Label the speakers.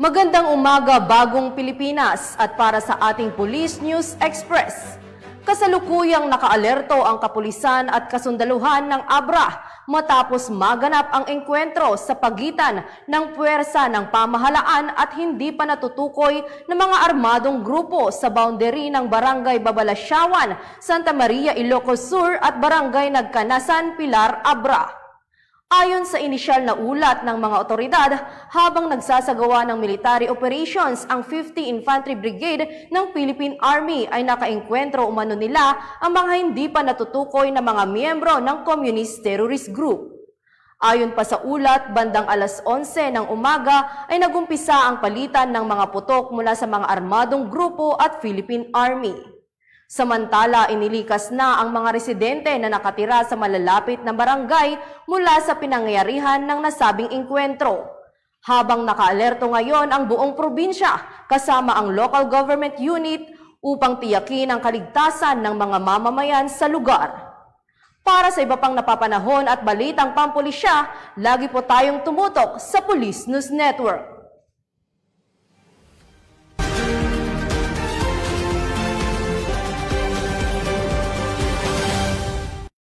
Speaker 1: Magandang umaga, bagong Pilipinas at para sa ating Police News Express. Kasalukuyang nakaalerto ang kapulisan at kasundaluhan ng ABRA matapos maganap ang engkwentro sa pagitan ng puwersa ng pamahalaan at hindi pa natutukoy na mga armadong grupo sa boundary ng Barangay Babalasyawan, Santa Maria, Ilocos Sur at Barangay Nagkanasan, Pilar, ABRA. Ayon sa inisyal na ulat ng mga otoridad, habang nagsasagawa ng military operations ang 50 Infantry Brigade ng Philippine Army ay nakaengkwentro umano nila ang mga hindi pa natutukoy na mga miyembro ng Communist Terrorist Group. Ayon pa sa ulat, bandang alas 11 ng umaga ay nagumpisa ang palitan ng mga putok mula sa mga armadong grupo at Philippine Army. Samantala, inilikas na ang mga residente na nakatira sa malalapit na barangay mula sa pinangyarihan ng nasabing engkwentro. Habang nakaalerto ngayon ang buong probinsya kasama ang local government unit upang tiyakin ang kaligtasan ng mga mamamayan sa lugar. Para sa iba pang napapanahon at balitang pampulisya, lagi po tayong tumutok sa Police News Network.